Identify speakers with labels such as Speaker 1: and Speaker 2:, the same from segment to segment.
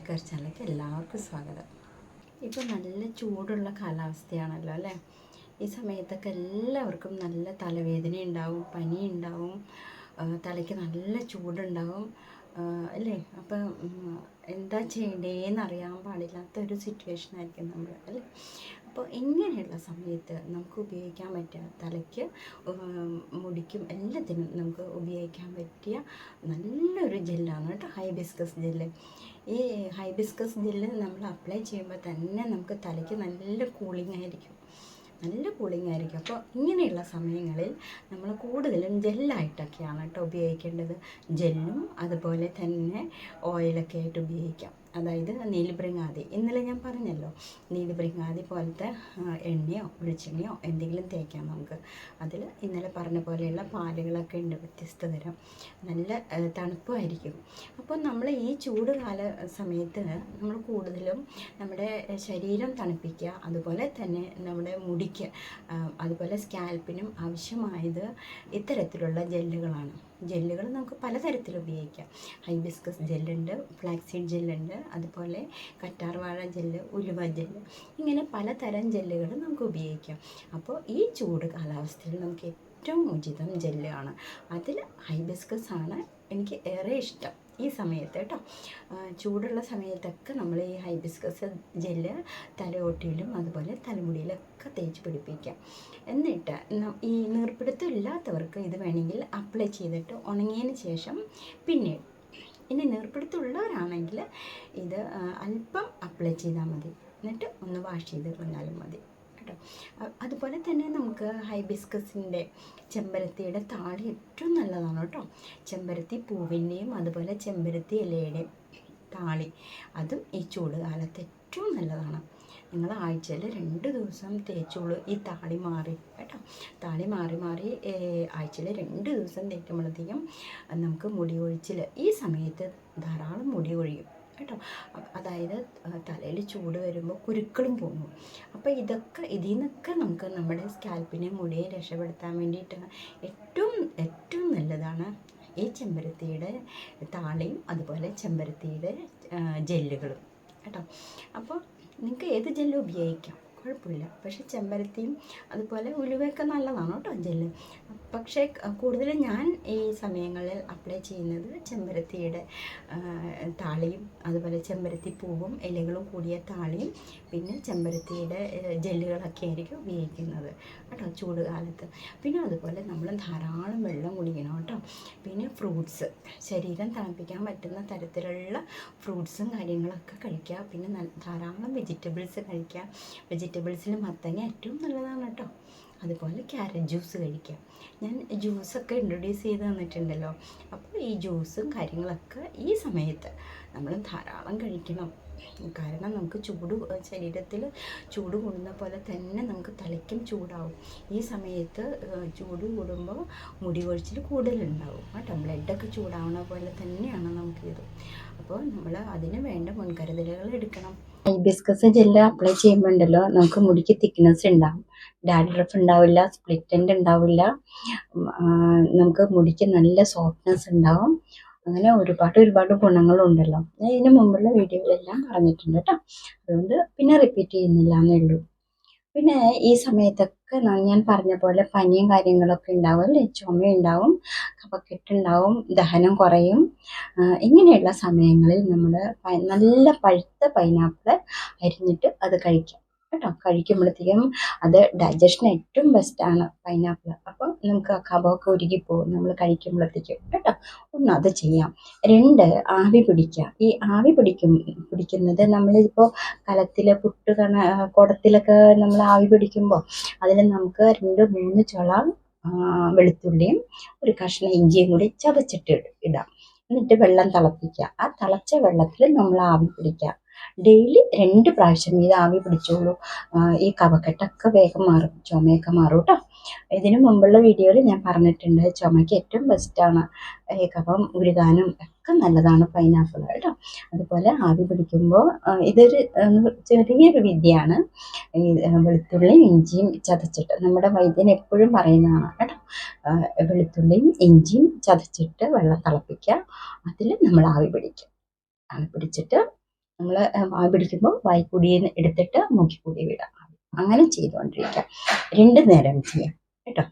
Speaker 1: Care ചാനലിലേക്ക് എല്ലാവർക്കും സ്വാഗതം. ഇപ്പോൾ നല്ല ചൂടുള്ള കാലാവസ്ഥയാണല്ലോ അല്ലേ? ഈ സമയത്തൊക്കെ എല്ലാവർക്കും നല്ല തലവേദന ഉണ്ടാവും, പനി ഉണ്ടാവും, തലയ്ക്ക് നല്ല ചൂടുണ്ടാവും അല്ലേ? അപ്പം എന്താ ചെയ്യേണ്ടതെന്ന് അറിയാൻ പാടില്ലാത്തൊരു സിറ്റുവേഷൻ ആയിരിക്കും നമ്മൾ അല്ലേ? അപ്പോൾ ഇങ്ങനെയുള്ള സമയത്ത് നമുക്ക് ഉപയോഗിക്കാൻ പറ്റിയ തലയ്ക്ക് മുടിക്കും എല്ലാത്തിനും നമുക്ക് ഉപയോഗിക്കാൻ പറ്റിയ നല്ലൊരു ജെല്ലാണ് കേട്ടോ ഹൈബിസ്കസ് ജെല്ല്. ഈ ഹൈബിസ്കസ് ജെല്ല് നമ്മൾ അപ്ലൈ ചെയ്യുമ്പോൾ തന്നെ നമുക്ക് തലയ്ക്ക് നല്ല കൂളിംഗ് ആയിരിക്കും. അപ്പോൾ ഇങ്ങനെയുള്ള സമയങ്ങളിൽ നമ്മൾ കൂടുതലും ജെല്ലായിട്ടൊക്കെയാണ് കേട്ടോ ഉപയോഗിക്കേണ്ടത്. ജെല്ലും അതുപോലെ തന്നെ ഓയിലൊക്കെ ആയിട്ട് ഉപയോഗിക്കാം. അതായത് നീലിഭൃങ്ങാതി, ഇന്നലെ ഞാൻ പറഞ്ഞല്ലോ, നീലിഭൃങ്ങാതി പോലത്തെ എണ്ണയോ വെളിച്ചെണ്ണയോ എന്തെങ്കിലും തേക്കാം നമുക്ക്. അതിൽ ഇന്നലെ പറഞ്ഞ പോലെയുള്ള പാലുകളൊക്കെ ഉണ്ട്, വ്യത്യസ്ത തരം, നല്ല തണുപ്പുമായിരിക്കും. അപ്പോൾ നമ്മൾ ഈ ചൂട് കാല സമയത്ത് നമ്മൾ കൂടുതലും നമ്മുടെ ശരീരം തണുപ്പിക്കുക, അതുപോലെ തന്നെ നമ്മുടെ മുടിക്ക് അതുപോലെ സ്കാൽപ്പിനും ആവശ്യമായത് ഇത്തരത്തിലുള്ള ജെല്ലുകളാണ്. ജെല്ലുകൾ നമുക്ക് പലതരത്തിൽ ഉപയോഗിക്കാം. ഹൈബിസ്കസ് ജെല്ലുണ്ട്, ഫ്ലാക്സീഡ് ജെല്ലുണ്ട്, അതുപോലെ കറ്റാർവാഴ ജെല്ല്, ഉലുവ ജെല്ല്, ഇങ്ങനെ പലതരം ജെല്ലുകൾ നമുക്ക് ഉപയോഗിക്കാം. അപ്പോൾ ഈ ചൂട് കാലാവസ്ഥയിൽ നമുക്ക് ഏറ്റവും ഉചിതം ജെല്ലാണ്. അതിൽ ഹൈബിസ്കസ് ആണ് എനിക്ക് ഏറെ ഇഷ്ടം ഈ സമയത്ത് കേട്ടോ. ചൂടുള്ള സമയത്തൊക്കെ നമ്മൾ ഈ ഹൈബിസ്കസ് ജെല്ല് തലയോട്ടിയിലും അതുപോലെ തലമുടിയിലൊക്കെ തേച്ച് പിടിപ്പിക്കാം. എന്നിട്ട് ഈ നീർപ്പിടുത്തം ഇല്ലാത്തവർക്ക് ഇത് വേണമെങ്കിൽ അപ്ലൈ ചെയ്തിട്ട് ഉണങ്ങിയതിന് ശേഷം പിന്നീട്, ഇനി നീർപ്പിടുത്തമുള്ളവരാണെങ്കിൽ ഇത് അല്പം അപ്ലൈ ചെയ്താൽ മതി, എന്നിട്ട് ഒന്ന് വാഷ് ചെയ്ത് കളഞ്ഞാലും മതി കേട്ടോ. അതുപോലെ തന്നെ നമുക്ക് ഹൈബിസ്കസിൻ്റെ ചെമ്പരത്തിയുടെ താളി ഏറ്റവും നല്ലതാണ് കേട്ടോ. ചെമ്പരത്തി പൂവിൻ്റെയും അതുപോലെ ചെമ്പരത്തി ഇലയുടെയും താളി, അതും ഈ ചൂട് കാലത്ത് ഏറ്റവും നല്ലതാണ്. നിങ്ങൾ ആഴ്ചയിൽ 2 ദിവസം തേച്ചോളൂ. ഈ താളി മാറി കേട്ടോ, താളി മാറി ആഴ്ചയിൽ 2 ദിവസം തേക്കുമ്പോഴത്തേക്കും നമുക്ക് മുടി കൊഴിച്ചിൽ ഈ സമയത്ത് ധാരാളം മുടി കൊഴിയും കേട്ടോ. അതായത് തലയിൽ ചൂട് വരുമ്പോൾ കുരുക്കളും പോകും. അപ്പോൾ ഇതിൽ നിന്നൊക്കെ നമുക്ക് നമ്മുടെ സ്കാൽപ്പിനെ മുടിയെ രക്ഷപ്പെടുത്താൻ വേണ്ടിയിട്ട് ഏറ്റവും നല്ലതാണ് ഈ ചെമ്പരത്തിയുടെ താളിയും അതുപോലെ ചെമ്പരത്തിയുടെ ജെല്ലുകളും കേട്ടോ. അപ്പോൾ നിങ്ങൾക്ക് ഏത് ജെല്ലും ഉപയോഗിക്കാം, കുഴപ്പമില്ല. പക്ഷേ ചെമ്പരത്തിയും അതുപോലെ ഉലുവയൊക്കെ നല്ലതാണ് കേട്ടോ ജെല്ല്. പക്ഷേ കൂടുതലും ഞാൻ ഈ സമയങ്ങളിൽ അപ്ലൈ ചെയ്യുന്നത് ചെമ്പരത്തിയുടെ താളിയും അതുപോലെ ചെമ്പരത്തി പൂവും ഇലകളും കൂടിയ താളിയും പിന്നെ ചെമ്പരത്തിയുടെ ജെല്ലുകളൊക്കെ ആയിരിക്കും ഉപയോഗിക്കുന്നത് കേട്ടോ ചൂട് കാലത്ത്. പിന്നെ അതുപോലെ നമ്മൾ ധാരാളം വെള്ളം കുടിക്കണം കേട്ടോ. പിന്നെ ഫ്രൂട്ട്സ്, ശരീരം തണുപ്പിക്കാൻ പറ്റുന്ന തരത്തിലുള്ള ഫ്രൂട്ട്സും കാര്യങ്ങളൊക്കെ കഴിക്കുക. പിന്നെ ധാരാളം വെജിറ്റബിൾസ് കഴിക്കുക. വെജിറ്റബിൾസിൽ മത്തങ്ങ ഏറ്റവും നല്ലതാണ് കേട്ടോ. അതുപോലെ ക്യാരറ്റ് ജ്യൂസ് കഴിക്കുക. ഞാൻ ജ്യൂസൊക്കെ ഇൻട്രൊഡ്യൂസ് ചെയ്ത് തന്നിട്ടുണ്ടല്ലോ. അപ്പോൾ ഈ ജ്യൂസും കാര്യങ്ങളൊക്കെ ഈ സമയത്ത് നമ്മൾ ധാരാളം കഴിക്കണം. കാരണം നമുക്ക് ശരീരത്തിൽ ചൂട് കൂടുന്ന പോലെ തന്നെ നമുക്ക് തലയ്ക്കും ചൂടാവും. ഈ സമയത്ത് ചൂട് കൂടുമ്പോൾ മുടി കൊഴിച്ചിൽ കൂടുതലുണ്ടാവും കേട്ടോ. ബ്ലഡൊക്കെ ചൂടാവണ പോലെ തന്നെയാണ് നമുക്കിത്. അപ്പോൾ നമ്മൾ അതിന് വേണ്ട മുൻകരുതലുകൾ എടുക്കണം. ഹൈബിസ്കസ് ജെല്ല് അപ്ലൈ ചെയ്യുമ്പോൾ ഉണ്ടല്ലോ, നമുക്ക് മുടിക്ക് തിക്നെസ് ഉണ്ടാവും, ഡാൻഡ്രഫ് ഉണ്ടാവില്ല, സ്പ്ലിറ്റ് എൻഡ് ഉണ്ടാവില്ല, നമുക്ക് മുടിക്ക് നല്ല സോഫ്റ്റ്നെസ് ഉണ്ടാവും. അങ്ങനെ ഒരുപാട് ഗുണങ്ങളുണ്ടല്ലോ. ഞാൻ ഇതിന് മുമ്പുള്ള വീഡിയോയിലെല്ലാം പറഞ്ഞിട്ടുണ്ട് കേട്ടോ. അതുകൊണ്ട് പിന്നെ റിപ്പീറ്റ് ചെയ്യുന്നില്ല എന്നേ ഉള്ളൂ. പിന്നെ ഈ സമയത്തൊക്കെ ഞാൻ പറഞ്ഞ പോലെ പനിയും കാര്യങ്ങളൊക്കെ ഉണ്ടാവും അല്ലേ, ചുമയുണ്ടാവും, കഫക്കെട്ടുണ്ടാവും, ദഹനം കുറയും. ഇങ്ങനെയുള്ള സമയങ്ങളിൽ നമ്മൾ നല്ല പഴുത്ത പൈനാപ്പിൾ അരിഞ്ഞിട്ട് അത് കഴിക്കാം കേട്ടോ. കഴിക്കുമ്പോഴത്തേക്കും അത് ഡൈജഷൻ ഏറ്റവും ബെസ്റ്റാണ് പൈനാപ്പിൾ. അപ്പോൾ നമുക്ക് ആ കഫമൊക്കെ ഉരുകിപ്പോകും നമ്മൾ കഴിക്കുമ്പോഴത്തേക്കും കേട്ടോ. ഒന്ന് അത് ചെയ്യാം. 2, ആവി പിടിക്കുക. ഈ ആവി പിടിക്കുന്നത് നമ്മളിപ്പോൾ കലത്തിൽ കുടത്തിലൊക്കെ നമ്മൾ ആവി പിടിക്കുമ്പോൾ അതിൽ നമുക്ക് 2-3 ചുള വെളുത്തുള്ളിയും ഒരു കഷ്ണം ഇഞ്ചിയും കൂടി ചതച്ചിട്ട് ഇടാം. എന്നിട്ട് വെള്ളം തിളപ്പിക്കുക. ആ തിളച്ച വെള്ളത്തിൽ നമ്മൾ ആവി പിടിക്കുക. ഡെയിലി 2 പ്രാവശ്യം ഇത് ആവി പിടിച്ചോളൂ. ഈ കഫക്കെട്ടൊക്കെ വേഗം മാറും, ചുമയൊക്കെ മാറും കേട്ടോ. ഇതിനു മുമ്പുള്ള വീഡിയോയിൽ ഞാൻ പറഞ്ഞിട്ടുണ്ട്, ചുമയ്ക്ക് ഏറ്റവും ബെസ്റ്റാണ്. ഈ കഫം ഉരുകാനും ഒക്കെ നല്ലതാണ് പൈനാപ്പിൾ കേട്ടോ. അതുപോലെ ആവി പിടിക്കുമ്പോൾ ഇതൊരു ചെറിയൊരു വിദ്യയാണ്. ഈ വെളുത്തുള്ളിയും ഇഞ്ചിയും ചതച്ചിട്ട്, നമ്മുടെ വൈദ്യൻ എപ്പോഴും പറയുന്നതാണ് കേട്ടോ. വെളുത്തുള്ളിയും ഇഞ്ചിയും ചതച്ചിട്ട് വെള്ളം തിളപ്പിക്കുക, അതിൽ നമ്മൾ ആവി പിടിക്കുക. ആവി പിടിച്ചിട്ട് നമ്മൾ വായ പിടിക്കുമ്പോൾ വായ്ക്കൂടിയിൽ നിന്ന് എടുത്തിട്ട് മൂക്കിക്കൂടി വിടാം. അങ്ങനെ ചെയ്തുകൊണ്ടിരിക്കാം. 2 നേരം ചെയ്യാം കേട്ടോ.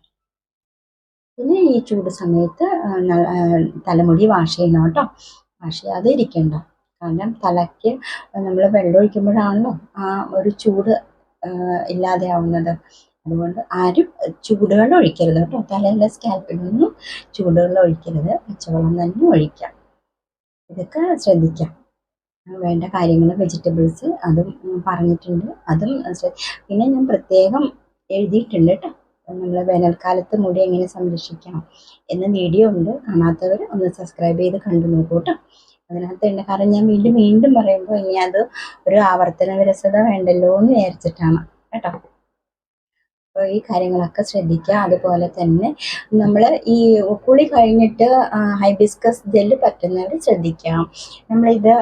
Speaker 1: പിന്നെ ഈ ചൂട് സമയത്ത് തലമുടി വാഷ് ചെയ്യണം കേട്ടോ. വാഷ് ചെയ്യാതെ ഇരിക്കണ്ട. കാരണം തലയ്ക്ക് നമ്മൾ വെള്ളം ഒഴിക്കുമ്പോഴാണല്ലോ ആ ഒരു ചൂട് ഇല്ലാതെയാവുന്നത്. അതുകൊണ്ട് ആരും ചൂടുവെള്ളം ഒഴിക്കരുത് കേട്ടോ. തലയിലെ സ്കാൽപ്പിലൊന്നും ചൂടുവെള്ളം ഒഴിക്കരുത്. പച്ചവെള്ളം തന്നെ ഒഴിക്കാം. ഇതൊക്കെ ശ്രദ്ധിക്കാം. വേണ്ട കാര്യങ്ങൾ വെജിറ്റബിൾസ് അതും പറഞ്ഞിട്ടുണ്ട്. അതും പിന്നെ ഞാൻ പ്രത്യേകം എഴുതിയിട്ടുണ്ട് കേട്ടോ. നമ്മൾ വേനൽക്കാലത്ത് മുടി എങ്ങനെ സംരക്ഷിക്കണം എന്ന വീഡിയോ ഉണ്ട്. കാണാത്തവർ ഒന്ന് സബ്സ്ക്രൈബ് ചെയ്ത് കണ്ടു നോക്കൂ കേട്ടോ. അതിനകത്തുണ്ട്. കാരണം ഞാൻ വീണ്ടും വീണ്ടും പറയുമ്പോൾ ഇനി അത് ഒരു ആവർത്തന വിരസത വേണ്ടല്ലോ എന്ന് വിചാരിച്ചിട്ടാണ് കേട്ടോ. അപ്പോൾ ഈ കാര്യങ്ങളൊക്കെ ശ്രദ്ധിക്കുക. അതുപോലെ തന്നെ നമ്മൾ ഈ കുളി കഴിഞ്ഞിട്ട് ഹൈബിസ്കസ് ജെല്ല് പറ്റുന്നവർ ശ്രദ്ധിക്കാം. നമ്മളിത്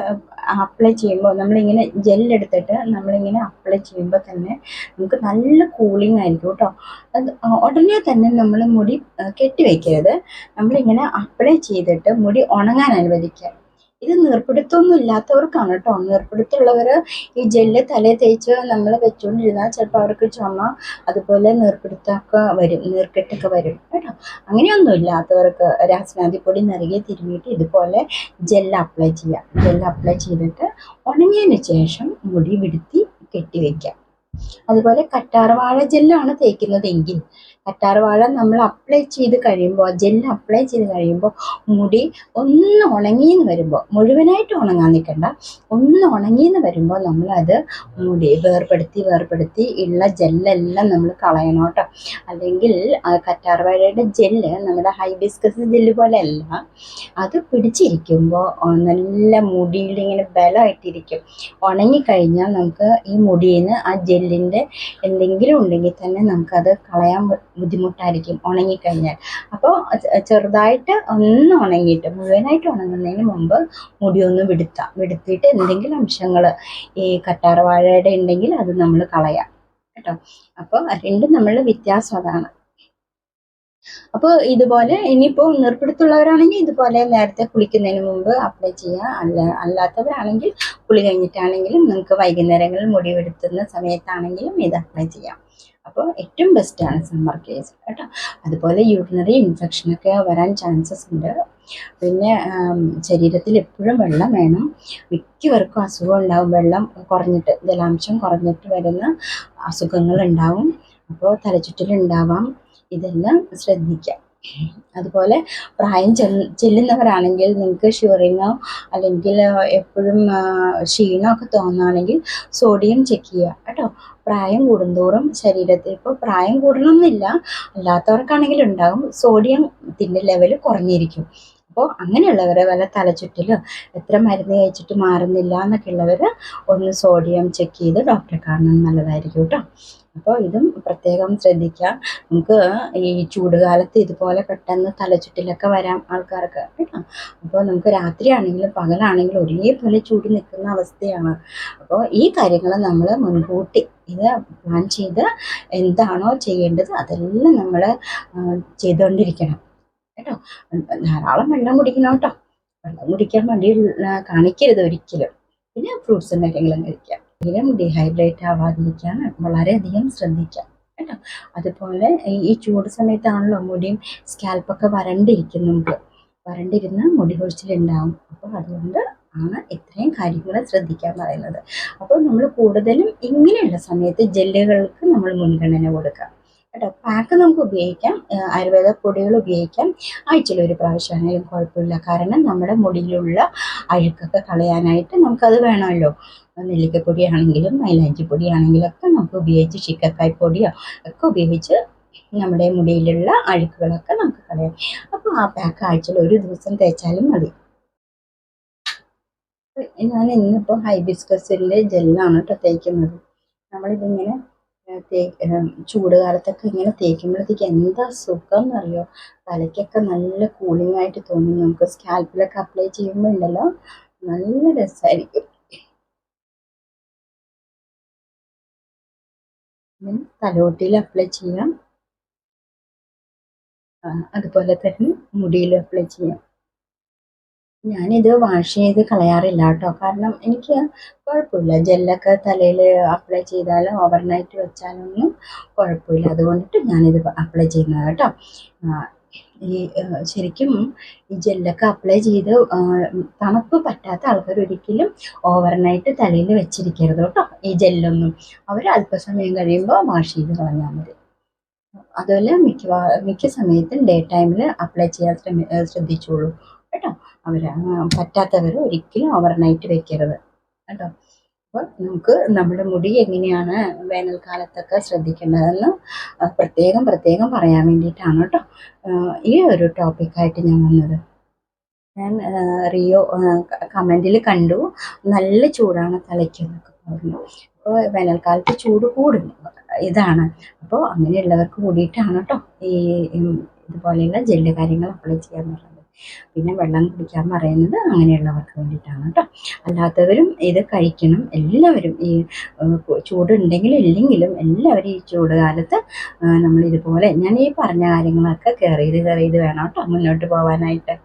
Speaker 1: അപ്ലൈ ചെയ്യുമ്പോൾ നമ്മളിങ്ങനെ ജെല്ലെടുത്തിട്ട് നമ്മളിങ്ങനെ അപ്ലൈ ചെയ്യുമ്പോൾ തന്നെ നമുക്ക് നല്ല കൂളിംഗ് ആയിരിക്കും കേട്ടോ. അത് ഉടനെ തന്നെ നമ്മൾ മുടി കെട്ടി വയ്ക്കരുത്. നമ്മളിങ്ങനെ അപ്ലൈ ചെയ്തിട്ട് മുടി ഉണങ്ങാൻ അനുവദിക്കുക. ഇത് നീർപ്പിടുത്തമൊന്നും ഇല്ലാത്തവർക്കാണ് കേട്ടോ. നീർപ്പിടുത്തമുള്ളവർ ഈ ജെല്ല് തലയിൽ തേച്ച് നമ്മൾ വെച്ചുകൊണ്ടിരുന്നാൽ ചിലപ്പോൾ അവർക്ക് ചുമ അതുപോലെ നീർപ്പിടുത്തമൊക്കെ വരും, നീർക്കെട്ടൊക്കെ വരും കേട്ടോ. അങ്ങനെയൊന്നും ഇല്ലാത്തവർക്ക് രാസനാദിപ്പൊടി നിറയെ തിരുമിയിട്ട് ഇതുപോലെ ജെല്ല് അപ്ലൈ ചെയ്യാം. ജെല്ല് അപ്ലൈ ചെയ്തിട്ട് ഉണങ്ങിയതിന് ശേഷം മുടി വിടുത്തി കെട്ടി വയ്ക്കാം. അതുപോലെ കറ്റാർവാഴ ജെല്ലാണ് തേക്കുന്നതെങ്കിൽ കറ്റാർവാഴ നമ്മൾ അപ്ലൈ ചെയ്ത് കഴിയുമ്പോൾ ജെല്ല് അപ്ലൈ ചെയ്ത് കഴിയുമ്പോൾ മുടി ഒന്ന് ഉണങ്ങിയെന്ന് വരുമ്പോൾ, മുഴുവനായിട്ട് ഉണങ്ങാൻ നിൽക്കണ്ട, ഒന്ന് ഉണങ്ങിയെന്ന് വരുമ്പോൾ നമ്മളത് മുടി വേർപെടുത്തി ഉള്ള ജെല്ലെല്ലാം നമ്മൾ കളയണം കേട്ടോ. അല്ലെങ്കിൽ കറ്റാർവാഴയുടെ ജെല്ല് നമ്മുടെ ഹൈബിസ്കസ് ജെല്ല് പോലെ അല്ല. അത് പിടിച്ചിരിക്കുമ്പോൾ നല്ല മുടിയിൽ ഇങ്ങനെ ബലമായിട്ടിരിക്കും. ഉണങ്ങിക്കഴിഞ്ഞാൽ നമുക്ക് ഈ മുടിയിൽ നിന്ന് ആ ജെല്ലിൻ്റെ എന്തെങ്കിലും ഉണ്ടെങ്കിൽ തന്നെ നമുക്കത് കളയാൻ ബുദ്ധിമുട്ടായിരിക്കും ഉണങ്ങിക്കഴിഞ്ഞാൽ. അപ്പോൾ ചെറുതായിട്ട് ഒന്ന് ഉണങ്ങിയിട്ട് മുഴുവനായിട്ട് ഉണങ്ങുന്നതിന് മുമ്പ് മുടി ഒന്ന് വിടുത്തിയിട്ട് എന്തെങ്കിലും അംശങ്ങൾ ഈ കറ്റാർവാഴയുടെ ഉണ്ടെങ്കിൽ അത് നമ്മൾ കളയാം കേട്ടോ. അപ്പോൾ രണ്ടും നമ്മളുടെ വ്യത്യാസം അതാണ്. അപ്പോൾ ഇതുപോലെ ഇനിയിപ്പോൾ നീർപ്പിടുത്തുള്ളവരാണെങ്കിൽ ഇതുപോലെ നേരത്തെ കുളിക്കുന്നതിന് മുമ്പ് അപ്ലൈ ചെയ്യുക. അല്ലാത്തവരാണെങ്കിൽ കുളി കഴിഞ്ഞിട്ടാണെങ്കിലും നിങ്ങൾക്ക് വൈകുന്നേരങ്ങളിൽ മുടി വെടുത്തുന്ന സമയത്താണെങ്കിലും ഇത് അപ്ലൈ ചെയ്യാം. അപ്പോൾ ഏറ്റവും ബെസ്റ്റാണ് സമ്മർ കേസ് കേട്ടോ. അതുപോലെ യൂറിനറി ഇൻഫെക്ഷനൊക്കെ വരാൻ ചാൻസസ് ഉണ്ട്. പിന്നെ ശരീരത്തിൽ എപ്പോഴും വെള്ളം വേണം. മിക്കവർക്കും അസുഖം ഉണ്ടാവും. വെള്ളം കുറഞ്ഞിട്ട്, ജലാംശം കുറഞ്ഞിട്ട് വരുന്ന അസുഖങ്ങളുണ്ടാവും. അപ്പോൾ തലചുറ്റലുണ്ടാവാം. ഇതെല്ലാം ശ്രദ്ധിക്കാം. അതുപോലെ പ്രായം ചെല്ലുന്നവരാണെങ്കിൽ നിങ്ങൾക്ക് ഷിവറിങ്ങോ അല്ലെങ്കിൽ എപ്പോഴും ക്ഷീണമൊക്കെ തോന്നുകയാണെങ്കിൽ സോഡിയം ചെക്ക് ചെയ്യുക കേട്ടോ. പ്രായം കൂടുന്തോറും ശരീരത്തിൽ, ഇപ്പോൾ പ്രായം കൂടണമെന്നില്ല, അല്ലാത്തവർക്കാണെങ്കിലും ഉണ്ടാകും, സോഡിയത്തിൻ്റെ ലെവൽ കുറഞ്ഞിരിക്കും. അപ്പോൾ അങ്ങനെയുള്ളവർ വല്ല തലചുറ്റലോ എത്ര മരുന്ന് കഴിച്ചിട്ട് മാറുന്നില്ല എന്നൊക്കെ ഉള്ളവർ ഒന്ന് സോഡിയം ചെക്ക് ചെയ്ത് ഡോക്ടറെ കാണുന്നത് നല്ലതായിരിക്കും കേട്ടോ. അപ്പോൾ ഇതും പ്രത്യേകം ശ്രദ്ധിക്കുക. നമുക്ക് ഈ ചൂടുകാലത്ത് ഇതുപോലെ പെട്ടെന്ന് തലചുറ്റലൊക്കെ വരാം ആൾക്കാർക്ക് കേട്ടോ. അപ്പോൾ നമുക്ക് രാത്രിയാണെങ്കിലും പകലാണെങ്കിലും ഒരേപോലെ ചൂട് നിൽക്കുന്ന അവസ്ഥയാണ്. അപ്പോൾ ഈ കാര്യങ്ങൾ നമ്മൾ മുൻകൂട്ടി ഇത് പ്ലാൻ ചെയ്ത് എന്താണോ ചെയ്യേണ്ടത് അതെല്ലാം നമ്മൾ ചെയ്തുകൊണ്ടിരിക്കണം കേട്ടോ. ധാരാളം വെള്ളം കുടിക്കണം കേട്ടോ. വെള്ളം കുടിക്കാൻ വേണ്ടി കാണിക്കരുത് ഒരിക്കലും. പിന്നെ ഫ്രൂട്ട്സും കാര്യങ്ങളും കഴിക്കാം. ശരീരം ഡീഹൈഡ്രേറ്റ് ആവാതിരിക്കാൻ വളരെയധികം ശ്രദ്ധിക്കാം കേട്ടോ. അതുപോലെ ഈ ചൂട് സമയത്താണല്ലോ മുടിയും സ്കാൽപ്പൊക്കെ വരണ്ടിരിക്കും. നമുക്ക് വരണ്ടിരുന്ന് മുടി കൊഴിച്ചിലുണ്ടാവും. അപ്പോൾ അതുകൊണ്ട് ആണ് ഇത്രയും കാര്യങ്ങൾ ശ്രദ്ധിക്കാൻ പറയുന്നത്. അപ്പോൾ നമ്മൾ കൂടുതലും ഇങ്ങനെയുള്ള സമയത്ത് ജെല്ലുകൾക്ക് നമ്മൾ മുൻഗണന കൊടുക്കാം കേട്ടോ. പാക്ക് നമുക്ക് ഉപയോഗിക്കാം, ആയുർവേദ പൊടികൾ ഉപയോഗിക്കാം. ആഴ്ചയിൽ ഒരു പ്രാവശ്യമാണെങ്കിലും കുഴപ്പമില്ല. കാരണം നമ്മുടെ മുടിയിലുള്ള അഴുക്കൊക്കെ കളയാനായിട്ട് നമുക്കത് വേണമല്ലോ. നെല്ലിക്കപ്പൊടിയാണെങ്കിലും മൈലാഞ്ചി പൊടിയാണെങ്കിലും ഒക്കെ നമുക്ക് ഉപയോഗിച്ച്, ചിക്കക്കായ് പൊടിയോ ഒക്കെ ഉപയോഗിച്ച് നമ്മുടെ മുടിയിലുള്ള അഴുക്കുകളൊക്കെ നമുക്ക് കളയാം. അപ്പോൾ ആ പാക്ക് ആഴ്ചയിൽ ഒരു ദിവസം തേച്ചാലും മതി. ഞാൻ ഇന്നിപ്പോൾ ഹൈബിസ്കസിൻ്റെ ജെല്ലാണ് കേട്ടോ തേക്കുന്നത്. നമ്മളിതിങ്ങനെ ചൂട് കാലത്തൊക്കെ ഇങ്ങനെ തേക്കുമ്പോഴത്തേക്ക് എന്താ സുഖം എന്നറിയോ. തലയ്ക്കൊക്കെ നല്ല കൂളിംഗ് ആയിട്ട് തോന്നും. നമുക്ക് സ്കാൽപ്പിലൊക്കെ അപ്ലൈ ചെയ്യുമ്പോൾ ഉണ്ടല്ലോ നല്ല രസമായിരിക്കും. തലോട്ടിയിൽ അപ്ലൈ ചെയ്യാം, അതുപോലെ തന്നെ മുടിയിൽ അപ്ലൈ ചെയ്യാം. ഞാനിത് വാഷ് ചെയ്ത് കളയാറില്ല കേട്ടോ. കാരണം എനിക്ക് കുഴപ്പമില്ല, ജെല്ലൊക്കെ തലയിൽ അപ്ലൈ ചെയ്താലും ഓവർനൈറ്റ് വെച്ചാലൊന്നും കുഴപ്പമില്ല. അതുകൊണ്ടിട്ട് ഞാനിത് അപ്ലൈ ചെയ്യുന്നത് കേട്ടോ. ഈ ശരിക്കും ഈ ജെല്ലൊക്കെ അപ്ലൈ ചെയ്ത് തണുപ്പ് പറ്റാത്ത ആൾക്കാർ ഒരിക്കലും ഓവർനൈറ്റ് തലയിൽ വെച്ചിരിക്കരുത് കേട്ടോ. ഈ ജെല്ലൊന്നും അവർ അല്പസമയം കഴിയുമ്പോൾ വാഷ് ചെയ്ത് കളഞ്ഞാൽ മതി. അതുപോലെ മിക്ക സമയത്തും ഡേ ടൈമിൽ അപ്ലൈ ചെയ്യാൻ ശ്രദ്ധിച്ചോളൂ കേട്ടോ. അവർ പറ്റാത്തവർ ഒരിക്കലും ഓവർനൈറ്റ് വെക്കരുത് കേട്ടോ. അപ്പോൾ നമുക്ക് നമ്മുടെ മുടി എങ്ങനെയാണ് വേനൽക്കാലത്തൊക്കെ ശ്രദ്ധിക്കേണ്ടതെന്ന് പ്രത്യേകം പ്രത്യേകം പറയാൻ വേണ്ടിയിട്ടാണ് കേട്ടോ ഈ ഒരു ടോപ്പിക്കായിട്ട് ഞാൻ വന്നത്. ഞാൻ റിയോ കമൻറ്റിൽ കണ്ടു, നല്ല ചൂടാണ് തലയ്ക്കെന്നൊക്കെ പറഞ്ഞു. അപ്പോൾ വേനൽക്കാലത്ത് ചൂട് കൂടും, ഇതാണ്. അപ്പോൾ അങ്ങനെയുള്ളവർക്ക് കൂടിയിട്ടാണ് കേട്ടോ ഈ ഇതുപോലെയുള്ള ജെല്ല് കാര്യങ്ങൾ അപ്ലൈ ചെയ്യാൻ പറയുന്നത്. പിന്നെ വെള്ളം കുടിക്കാൻ പറയുന്നത് അങ്ങനെയുള്ളവർക്ക് വേണ്ടിയിട്ടാണ് കേട്ടോ. അല്ലാത്തവരും ഇത് കഴിക്കണം. എല്ലാവരും ഈ ചൂടുണ്ടെങ്കിലും ഇല്ലെങ്കിലും എല്ലാവരും ഈ ചൂട് കാലത്ത് നമ്മൾ ഇതുപോലെ ഞാൻ ഈ പറഞ്ഞ കാര്യങ്ങളൊക്കെ കെയർ ചെയ്ത് വേണം കേട്ടോ മുന്നോട്ട് പോകാനായിട്ട്.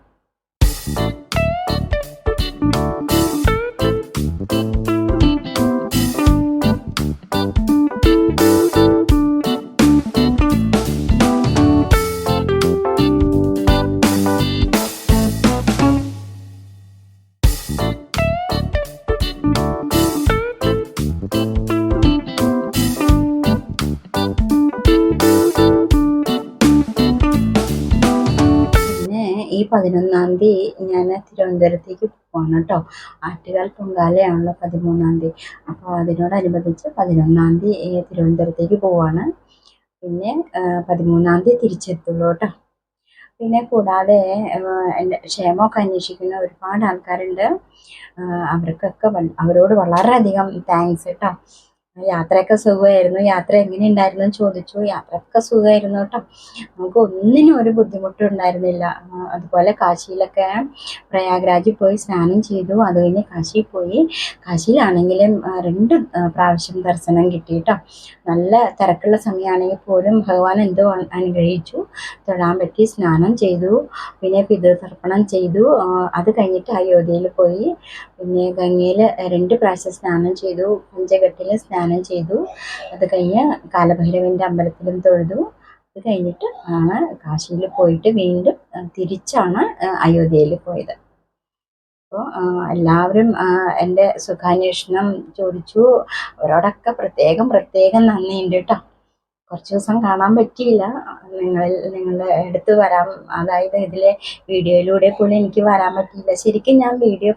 Speaker 1: ഈ 11-ാം തീയതി ഞാൻ തിരുവനന്തപുരത്തേക്ക് പോവാണ് കേട്ടോ. ആറ്റുകാൽ പൊങ്കാലയാണല്ലോ 13-ാം തീയതി. അപ്പോൾ അതിനോടനുബന്ധിച്ച് 11-ാം തീയതി തിരുവനന്തപുരത്തേക്ക് പോവാണ്. പിന്നെ 13-ാം തീയതി തിരിച്ചെത്തുള്ളൂ കേട്ടോ. പിന്നെ കൂടാതെ എൻ്റെ ക്ഷേമമൊക്കെ അന്വേഷിക്കുന്ന ഒരുപാട് ആൾക്കാരുണ്ട്. അവർക്കൊക്കെ അവരോട് വളരെയധികം താങ്ക്സ് കേട്ടോ. യാത്രയൊക്കെ സുഖമായിരുന്നു. യാത്ര എങ്ങനെ ഉണ്ടായിരുന്നു എന്ന് ചോദിച്ചു. യാത്രയൊക്കെ സുഖമായിരുന്നു കേട്ടോ. നമുക്ക് ഒന്നിനും ഒരു ബുദ്ധിമുട്ടും ഉണ്ടായിരുന്നില്ല. അതുപോലെ കാശിയിലൊക്കെ പ്രയാഗ്രാജിൽ പോയി സ്നാനം ചെയ്തു. അത് കഴിഞ്ഞ് കാശിയിൽ പോയി. കാശിയിലാണെങ്കിലും 2 പ്രാവശ്യം ദർശനം കിട്ടി കേട്ടോ. നല്ല തിരക്കുള്ള സമയമാണെങ്കിൽ പോലും ഭഗവാൻ എന്തോ അനുഗ്രഹിച്ചു, തൊഴാൻ പറ്റി. സ്നാനം ചെയ്തു, പിന്നെ പിതൃതർപ്പണം ചെയ്തു. അത് കഴിഞ്ഞിട്ട് അയോധ്യയിൽ പോയി. പിന്നെ ഗംഗയിൽ 2 പ്രാവശ്യം സ്നാനം ചെയ്തു, പഞ്ചഘട്ടിൽ സ്നാനം ചെയ്തു. അത് കഴിഞ്ഞ് കാലഭൈരവൻ്റെ അമ്പലത്തിലും തൊഴുതു. അത് കഴിഞ്ഞിട്ട് ആണ് കാശിയിൽ പോയിട്ട് വീണ്ടും തിരിച്ചാണ് അയോധ്യയിൽ പോയത്. അപ്പോൾ എല്ലാവരും എൻ്റെ സുഖാന്വേഷണം ചോദിച്ചു. അവരോടൊക്കെ പ്രത്യേകം നന്ദിയുണ്ട് കേട്ടോ. കുറച്ച് ദിവസം കാണാൻ പറ്റിയില്ല. നിങ്ങളുടെ അടുത്ത് വരാൻ, അതായത് ഇതിലെ വീഡിയോയിലൂടെ പോലും എനിക്ക് വരാൻ പറ്റിയില്ല. ശരിക്കും ഞാൻ വീഡിയോ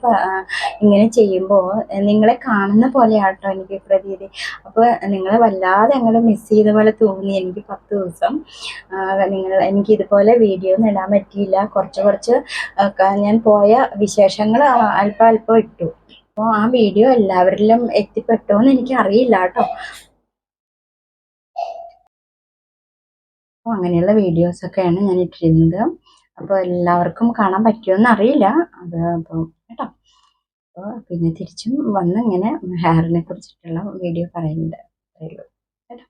Speaker 1: ഇങ്ങനെ ചെയ്യുമ്പോൾ നിങ്ങളെ കാണുന്ന പോലെയാട്ടോ എനിക്ക് പ്രതീതി. അപ്പോൾ നിങ്ങളെ വല്ലാതെ അങ്ങോട്ട് മിസ് ചെയ്ത പോലെ തോന്നി എനിക്ക് 10 ദിവസം. എനിക്ക് ഇതുപോലെ വീഡിയോ ഒന്നും ഇടാൻ പറ്റിയില്ല. കുറച്ച് ഞാൻ പോയ വിശേഷങ്ങൾ അല്പം ഇട്ടു. അപ്പോൾ ആ വീഡിയോ എല്ലാവരിലും എത്തിപ്പെട്ടോ എന്ന് എനിക്കറിയില്ല കേട്ടോ. അപ്പോൾ അങ്ങനെയുള്ള വീഡിയോസൊക്കെയാണ് ഞാൻ ഇട്ടിരുന്നത്. അപ്പോൾ എല്ലാവർക്കും കാണാൻ പറ്റുമെന്ന് അറിയില്ല. അത് അപ്പോൾ കേട്ടോ. അപ്പോൾ പിന്നെ തിരിച്ചും വന്ന് ഇങ്ങനെ ഹെയറിനെ കുറിച്ചിട്ടുള്ള വീഡിയോ പറയുന്നുണ്ട്. അത്രയുള്ളൂ കേട്ടോ.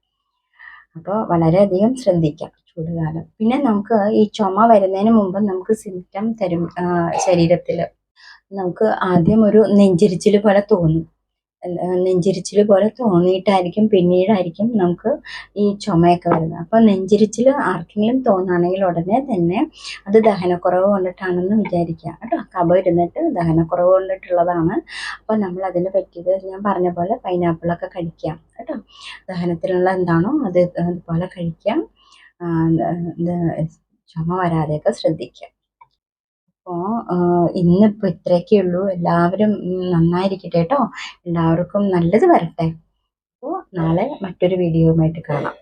Speaker 1: അപ്പോൾ വളരെയധികം ശ്രദ്ധിക്കാം ചൂടുകാലം. പിന്നെ നമുക്ക് ഈ ചുമ വരുന്നതിന് മുമ്പ് നമുക്ക് സിംറ്റം തരും. ശരീരത്തിൽ നമുക്ക് ആദ്യം ഒരു നെഞ്ചിരിച്ചിൽ പോലെ തോന്നും. നെഞ്ചിരിച്ചിൽ പോലെ തോന്നിയിട്ടായിരിക്കും പിന്നീടായിരിക്കും നമുക്ക് ഈ ചുമയൊക്കെ വരുന്നത്. അപ്പോൾ നെഞ്ചിരിച്ചിൽ ആർക്കെങ്കിലും തോന്നുകയാണെങ്കിൽ ഉടനെ തന്നെ അത് ദഹനക്കുറവ് കൊണ്ടിട്ടാണെന്ന് വിചാരിക്കുക കേട്ടോ. കഫം ഇരുന്നിട്ട് ദഹനക്കുറവ് കൊണ്ടിട്ടുള്ളതാണ്. അപ്പോൾ നമ്മൾ അതിന് പറ്റിയത് ഞാൻ പറഞ്ഞ പോലെ പൈനാപ്പിളൊക്കെ കഴിക്കാം കേട്ടോ. ദഹനത്തിനുള്ള എന്താണോ അത് അതുപോലെ കഴിക്കാം. ചുമ വരാതെയൊക്കെ ശ്രദ്ധിക്കാം. അപ്പോൾ ഇന്നിപ്പോൾ ഇത്രയൊക്കെ ഉള്ളൂ. എല്ലാവരും നന്നായിരിക്കട്ടെ കേട്ടോ. എല്ലാവർക്കും നല്ലത് വരട്ടെ. അപ്പോൾ നാളെ മറ്റൊരു വീഡിയോയുമായിട്ട് കാണാം.